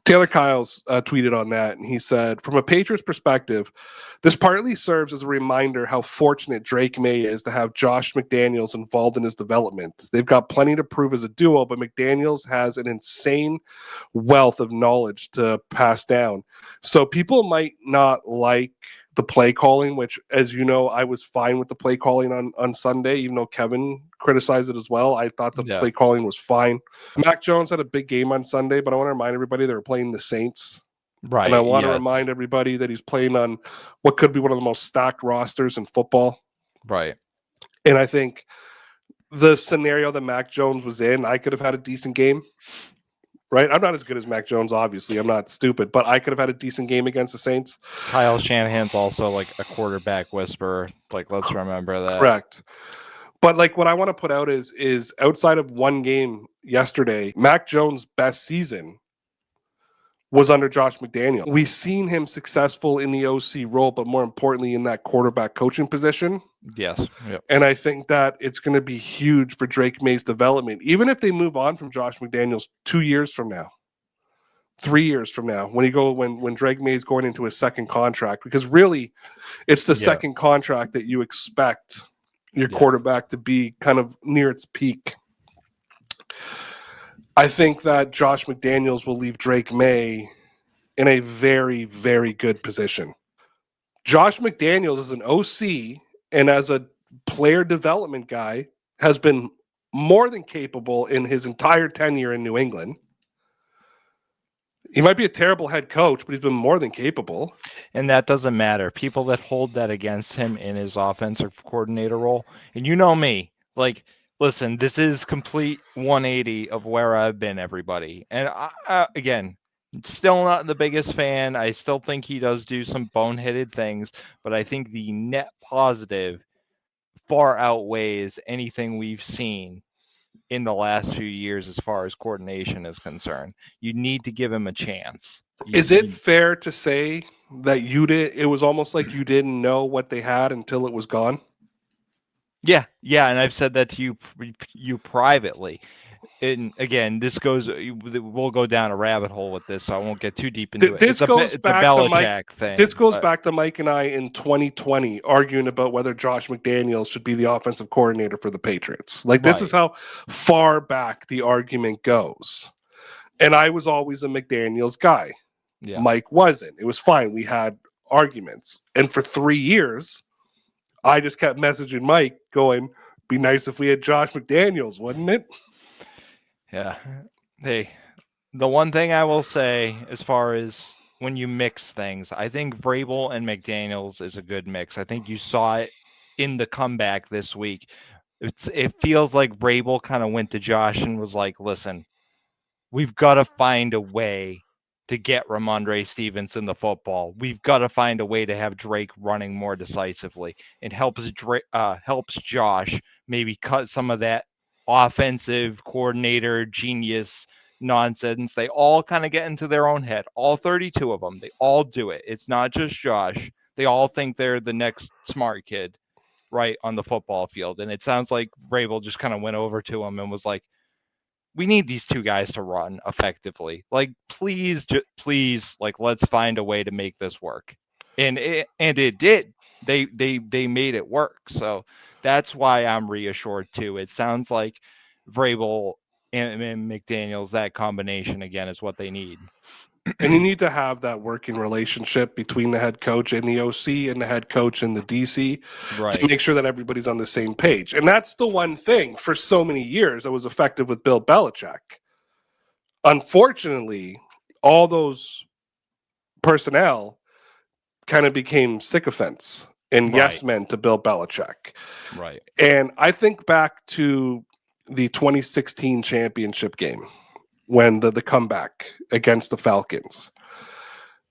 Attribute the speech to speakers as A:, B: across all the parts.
A: Taylor Kyles tweeted on that, and he said, from a Patriots perspective, this partly serves as a reminder how fortunate Drake May is to have Josh McDaniels involved in his development. They've got plenty to prove as a duo, but McDaniels has an insane wealth of knowledge to pass down. So people might not like the play calling, which, as you know, I was fine with the play calling on Sunday, even though Kevin criticized it as well. I thought the play calling was fine. Mac Jones had a big game on Sunday, but I want to remind everybody they were playing the Saints.
B: Right.
A: And I want to remind everybody that he's playing on what could be one of the most stacked rosters in football.
B: Right.
A: And I think the scenario that Mac Jones was in, I could have had a decent game. Right? I'm not as good as Mac Jones, obviously. I'm not stupid, but I could have had a decent game against the Saints.
B: Kyle Shanahan's also like a quarterback whisperer. Like, let's remember that.
A: Correct. But like what I want to put out is outside of one game yesterday, Mac Jones' best season was under Josh McDaniels. We've seen him successful in the OC role, but more importantly in that quarterback coaching position.
B: Yes. Yep.
A: And I think that it's going to be huge for Drake May's development, even if they move on from Josh McDaniels 2 years from now, 3 years from now, when Drake May is going into his second contract, because really it's the second contract that you expect your quarterback to be kind of near its peak. I think that Josh McDaniels will leave Drake May in a very, very good position. Josh McDaniels is an OC and as a player development guy has been more than capable in his entire tenure in New England. He might be a terrible head coach, but he's been more than capable.
B: And that doesn't matter. People that hold that against him in his offensive coordinator role, and you know me, like, listen, this is complete 180 of where I've been, everybody. And again, still not the biggest fan. I still think he does do some boneheaded things, but I think the net positive far outweighs anything we've seen in the last few years as far as coordination is concerned. You need to give him a chance.
A: Is it fair to say that it was almost like you didn't know what they had until it was gone?
B: Yeah, and I've said that to you privately. And again, we'll go down a rabbit hole with this, so I won't get too deep into it.
A: This goes back to Mike and I in 2020 arguing about whether Josh McDaniels should be the offensive coordinator for the Patriots. Like, this is how far back the argument goes. And I was always a McDaniels guy.
B: Yeah.
A: Mike wasn't. It was fine. We had arguments. And for 3 years, I just kept messaging Mike going, be nice if we had Josh McDaniels, wouldn't it?
B: Yeah. Hey, the one thing I will say as far as when you mix things, I think Vrabel and McDaniels is a good mix. I think you saw it in the comeback this week. It feels like Vrabel kind of went to Josh and was like, listen, we've got to find a way to get Ramondre Stevenson the football. We've got to find a way to have Drake running more decisively. It helps Josh maybe cut some of that offensive coordinator genius nonsense. They all kind of get into their own head. All 32 of them, they all do it. It's not just Josh. They all think they're the next smart kid, right, on the football field. And it sounds like Vrabel just kind of went over to him and was like, we need these two guys to run effectively. Like, please, like, let's find a way to make this work. And it did. They made it work. So that's why I'm reassured too. It sounds like Vrabel and McDaniels, that combination again is what they need.
A: And you need to have that working relationship between the head coach and the OC and the head coach and the DC to make sure that everybody's on the same page. And that's the one thing for so many years that was effective with Bill Belichick. Unfortunately, all those personnel kind of became sycophants and yes men to Bill Belichick.
B: Right.
A: And I think back to the 2016 championship game when the comeback against the Falcons.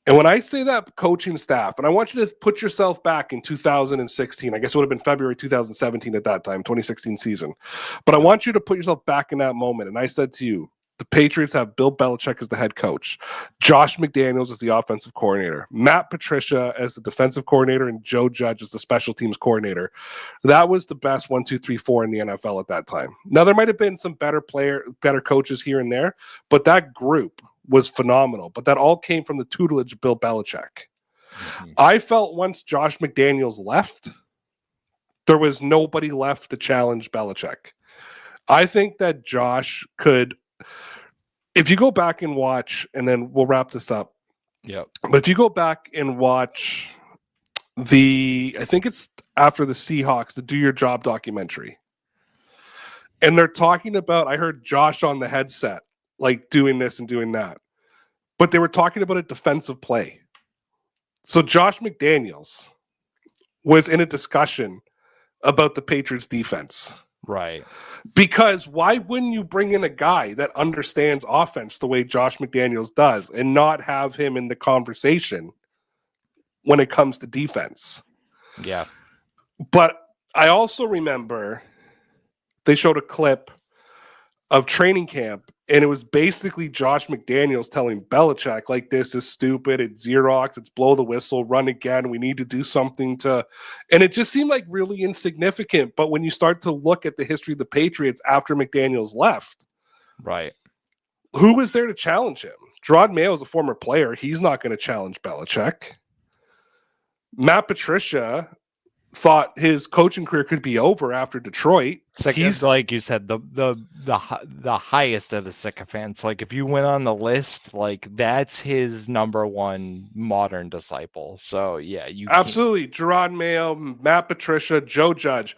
A: And when I say that coaching staff, and I want you to put yourself back in 2016, I guess it would have been February 2017 at that time, 2016 season. But I want you to put yourself back in that moment. And I said to you, the Patriots have Bill Belichick as the head coach, Josh McDaniels as the offensive coordinator, Matt Patricia as the defensive coordinator, and Joe Judge as the special teams coordinator. That was the best 1, 2, 3, 4 in the NFL at that time. Now, there might have been some better coaches here and there, but that group was phenomenal, but that all came from the tutelage of Bill Belichick.
B: Mm-hmm.
A: I felt once Josh McDaniels left, there was nobody left to challenge Belichick. I think that Josh could, if you go back and watch, and then we'll wrap this up.
B: Yep.
A: But if you go back and watch I think it's after the Seahawks, the Do Your Job documentary, and they're talking about, I heard Josh on the headset, like doing this and doing that, but they were talking about a defensive play. So Josh McDaniels was in a discussion about the Patriots defense.
B: Right.
A: Because why wouldn't you bring in a guy that understands offense the way Josh McDaniels does and not have him in the conversation when it comes to defense?
B: Yeah.
A: But I also remember they showed a clip of training camp, and it was basically Josh McDaniels telling Belichick, like, this is stupid, it's Xerox, it's blow the whistle, run again, we need to do something to... And it just seemed like really insignificant. But when you start to look at the history of the Patriots after McDaniels left,
B: right,
A: who was there to challenge him? Gerard Mayo is a former player. He's not going to challenge Belichick. Matt Patricia thought his coaching career could be over after Detroit.
B: He's, like you said, the highest of the sycophants. Like, if you went on the list, like, that's his number one modern disciple. So yeah, you
A: absolutely can't. Gerard Mayo, Matt Patricia, Joe Judge.